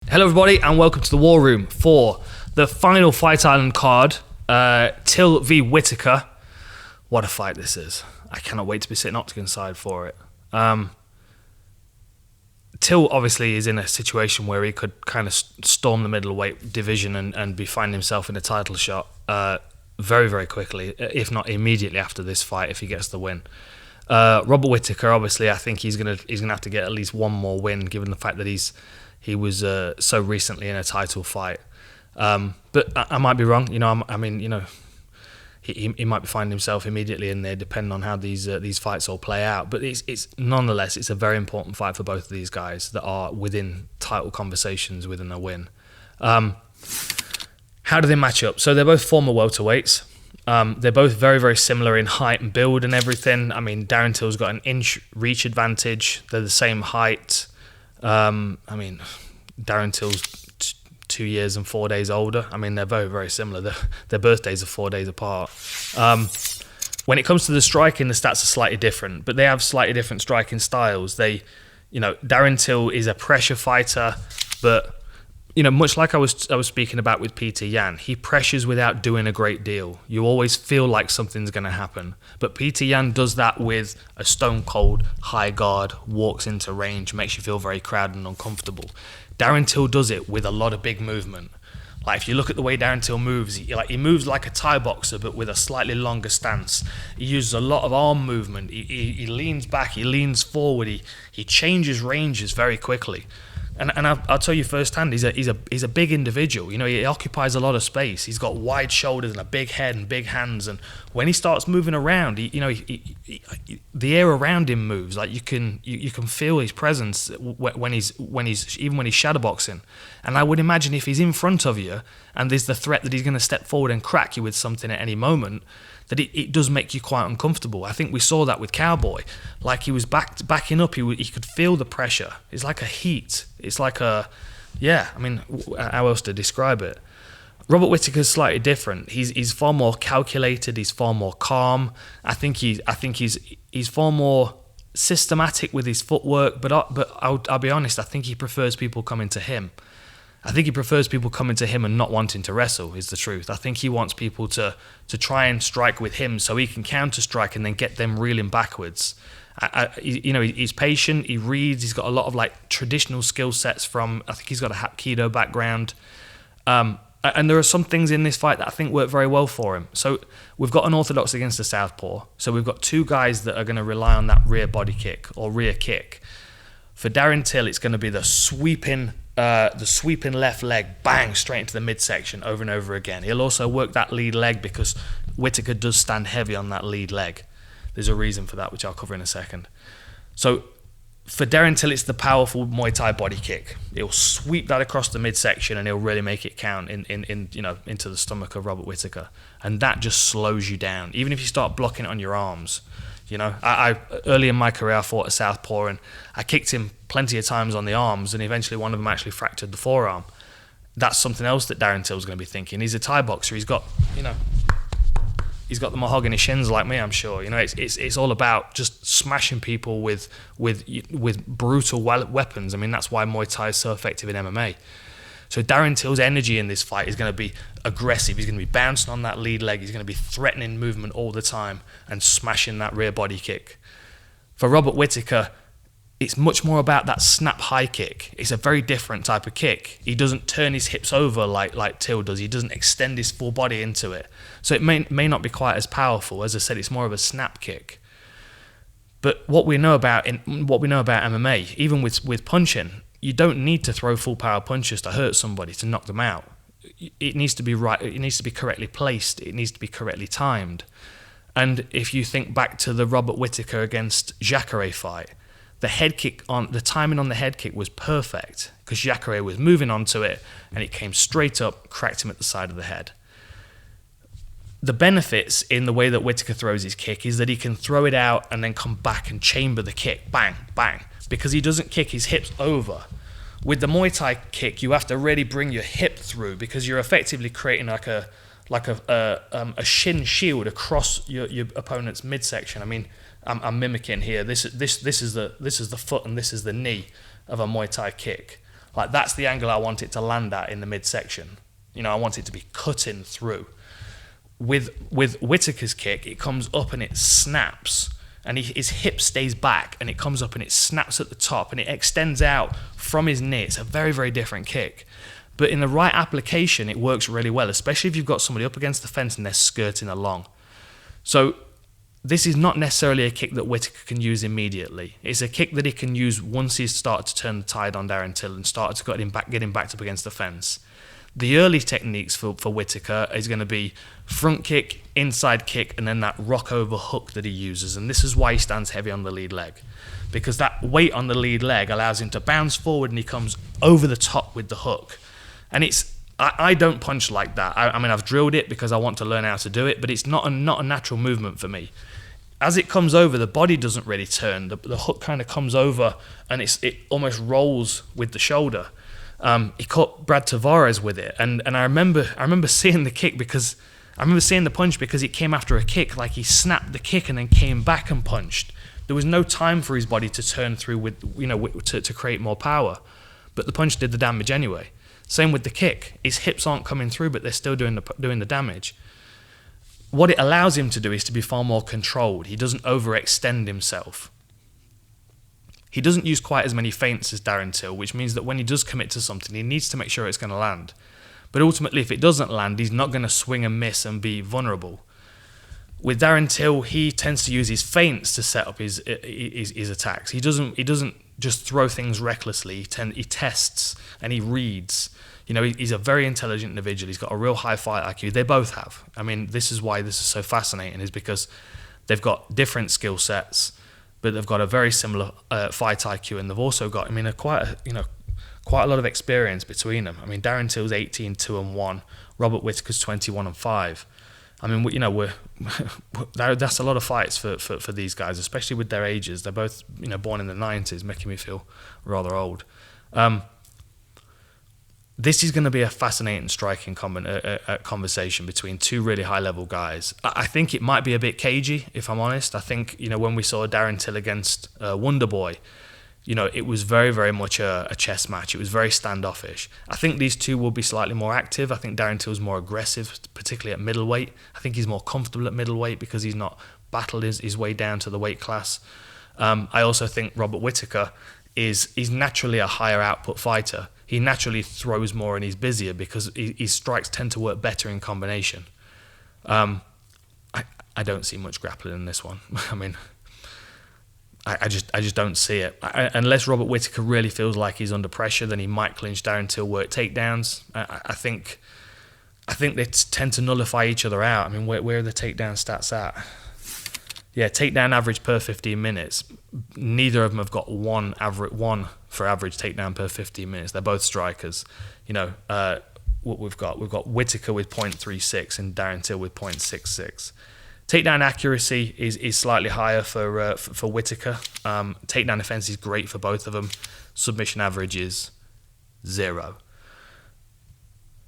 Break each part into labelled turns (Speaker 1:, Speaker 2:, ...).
Speaker 1: Hello everybody and welcome to the War Room for the final Fight Island card, Till v Whittaker. What a fight this is. I cannot wait to be sitting octagon side for it. Till obviously is in a situation where he could kind of storm the middleweight division and be finding himself in a title shot very, very quickly, if not immediately after this fight if he gets the win. Robert Whittaker, obviously, I think he's gonna have to get at least one more win, given the fact that he was so recently in a title fight. But I might be wrong. He might be finding himself immediately in there, depending on how these fights all play out. But it's nonetheless, it's a very important fight for both of these guys that are within title conversations within a win. How do they match up? So they're both former welterweights. They're both very, very similar in height and build and everything. I mean, Darren Till's got an inch reach advantage. They're the same height. Darren Till's 2 years and 4 days older. I mean, they're very, very similar. Their birthdays are 4 days apart. When it comes to the striking, the stats are slightly different, but they have slightly different striking styles. Darren Till is a pressure fighter, but much like I was speaking about with Peter Yan, he pressures without doing a great deal. You always feel like something's going to happen. But Peter Yan does that with a stone cold high guard, walks into range, makes you feel very crowded and uncomfortable. Darren Till does it with a lot of big movement. Like if you look at the way Darren Till moves, he moves like a Thai boxer, but with a slightly longer stance. He uses a lot of arm movement. He leans back, he leans forward, he changes ranges very quickly. And I'll tell you firsthand, he's a big individual. He occupies a lot of space. He's got wide shoulders and a big head and big hands. And when he starts moving around, the air around him moves. Like you can feel his presence when he's shadowboxing. And I would imagine if he's in front of you and there's the threat that he's going to step forward and crack you with something at any moment, that it does make you quite uncomfortable. I think we saw that with Cowboy. Like he was backing up, he could feel the pressure. It's like a heat. It's like how else to describe it? Robert Whittaker's slightly different. He's far more calculated. He's far more calm. I think he's far more systematic with his footwork. But I'll be honest. I think he prefers people coming to him. I think he prefers people coming to him and not wanting to wrestle, is the truth. I think he wants people to try and strike with him so he can counter-strike and then get them reeling backwards. He's patient, he reads, he's got a lot of traditional skill sets from, I think he's got a Hapkido background. And there are some things in this fight that I think work very well for him. So we've got an orthodox against a southpaw. So we've got two guys that are going to rely on that rear body kick or rear kick. For Darren Till, it's going to be the sweeping left leg, bang, straight into the midsection over and over again. He'll also work that lead leg because Whittaker does stand heavy on that lead leg. There's a reason for that, which I'll cover in a second. So for Darren Till, it's the powerful Muay Thai body kick. He'll sweep that across the midsection and he'll really make it count into the stomach of Robert Whittaker. And that just slows you down, even if you start blocking it on your arms. I early in my career, I fought a southpaw and I kicked him plenty of times on the arms, and eventually one of them actually fractured the forearm. That's something else that Darren Till's going to be thinking. He's a Thai boxer. He's got the mahogany shins like me, I'm sure. It's all about just smashing people with brutal weapons. I mean, that's why Muay Thai is so effective in MMA. So Darren Till's energy in this fight is going to be aggressive. He's going to be bouncing on that lead leg. He's going to be threatening movement all the time and smashing that rear body kick. For Robert Whittaker, it's much more about that snap high kick. It's a very different type of kick. He doesn't turn his hips over like Till does. He doesn't extend his full body into it. So it may not be quite as powerful. As I said, it's more of a snap kick. But what we know about MMA, even with punching, you don't need to throw full power punches to hurt somebody, to knock them out. It needs to be right. It needs to be correctly placed. It needs to be correctly timed. And if you think back to the Robert Whittaker against Jacare fight, the timing on the head kick was perfect because Jacare was moving onto it and it came straight up, cracked him at the side of the head. The benefits in the way that Whittaker throws his kick is that he can throw it out and then come back and chamber the kick, bang, bang, because he doesn't kick his hips over. With the Muay Thai kick, you have to really bring your hip through because you're effectively creating like a shin shield across your opponent's midsection. I mean, I'm mimicking here. This is the foot and this is the knee of a Muay Thai kick. Like, that's the angle I want it to land at in the midsection. You know, I want it to be cutting through. With Whittaker's kick, it comes up and it snaps, and his hip stays back, and it comes up and it snaps at the top, and it extends out from his knee. It's a very, very different kick. But in the right application, it works really well, especially if you've got somebody up against the fence and they're skirting along. So this is not necessarily a kick that Whittaker can use immediately. It's a kick that he can use once he's started to turn the tide on Darren Till and started to get him backed up against the fence. The early techniques for Whittaker is going to be front kick, inside kick, and then that rock over hook that he uses. And this is why he stands heavy on the lead leg, because that weight on the lead leg allows him to bounce forward and he comes over the top with the hook. And I don't punch like that. I mean, I've drilled it because I want to learn how to do it, but it's not a natural movement for me. As it comes over, the body doesn't really turn. The hook kind of comes over and it almost rolls with the shoulder. He caught Brad Tavares with it, and I remember seeing the kick because I remember seeing the punch because it came after a kick. Like, he snapped the kick and then came back and punched. There was no time for his body to turn through to create more power, but the punch did the damage anyway. Same with the kick. His hips aren't coming through, but they're still doing the damage. What it allows him to do is to be far more controlled. He doesn't overextend himself. He doesn't use quite as many feints as Darren Till, which means that when he does commit to something, he needs to make sure it's going to land. But ultimately, if it doesn't land, he's not going to swing and miss and be vulnerable. With Darren Till, he tends to use his feints to set up his attacks. He doesn't just throw things recklessly. He tests and he reads. You know, he's a very intelligent individual. He's got a real high fight IQ. They both have. I mean, this is why this is so fascinating, is because they've got different skill sets, but they've got a very similar fight IQ, and they've also got, I mean, quite a lot of experience between them. I mean, Darren Till's 18-2-1, Robert Whittaker's 21-5. I mean, you know, that's a lot of fights for these guys, especially with their ages. They're both, you know, born in the 90s, making me feel rather old. This is going to be a fascinating striking conversation between two really high-level guys. I think it might be a bit cagey, if I'm honest. I think, you know, when we saw Darren Till against Wonderboy, you know, it was very, very much a chess match. It was very standoffish. I think these two will be slightly more active. I think Darren Till's more aggressive, particularly at middleweight. I think he's more comfortable at middleweight because he's not battled his way down to the weight class. I also think Robert Whittaker is naturally a higher output fighter. He naturally throws more and he's busier because his strikes tend to work better in combination. I don't see much grappling in this one. I mean, I just don't see it. Unless Robert Whittaker really feels like he's under pressure, then he might clinch Darren Till, work takedowns. I think they tend to nullify each other out. I mean, where are the takedown stats at? Yeah, takedown average per 15 minutes. Neither of them have got one for average takedown per 15 minutes. They're both strikers. You know, what we've got Whittaker with 0.36 and Darren Till with 0.66. Takedown accuracy is slightly higher for Whittaker. Takedown defense is great for both of them. Submission average is 0.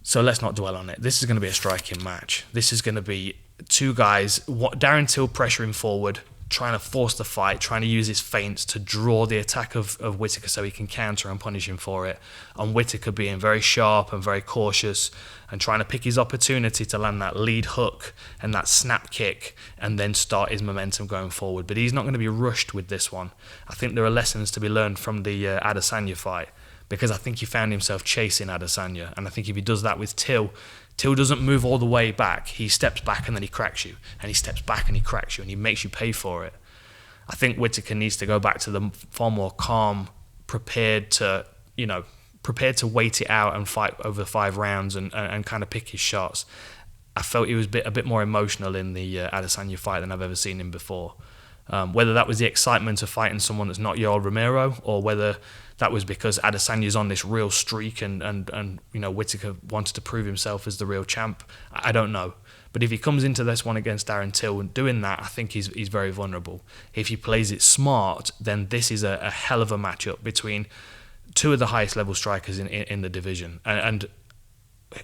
Speaker 1: So let's not dwell on it. This is going to be a striking match. This is going to be two guys, Darren Till pressuring forward, trying to force the fight, trying to use his feints to draw the attack of Whittaker so he can counter and punish him for it. And Whittaker being very sharp and very cautious and trying to pick his opportunity to land that lead hook and that snap kick and then start his momentum going forward. But he's not going to be rushed with this one. I think there are lessons to be learned from the Adesanya fight, because I think he found himself chasing Adesanya. And I think if he does that with Till doesn't move all the way back. He steps back and then he cracks you. And he steps back and he cracks you and he makes you pay for it. I think Whittaker needs to go back to the far more calm, prepared to wait it out and fight over 5 rounds and kind of pick his shots. I felt he was a bit more emotional in the Adesanya fight than I've ever seen him before. Whether that was the excitement of fighting someone that's not Yoel Romero, or whether that was because Adesanya's on this real streak and you know, Whittaker wanted to prove himself as the real champ, I don't know. But if he comes into this one against Darren Till and doing that, I think he's very vulnerable. If he plays it smart, then this is a hell of a matchup between two of the highest level strikers in the division. And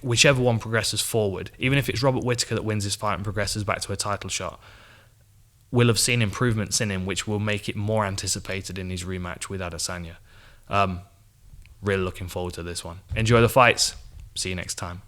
Speaker 1: whichever one progresses forward, even if it's Robert Whittaker that wins this fight and progresses back to a title shot, we'll have seen improvements in him, which will make it more anticipated in his rematch with Adesanya. Really looking forward to this one. Enjoy the fights. See you next time.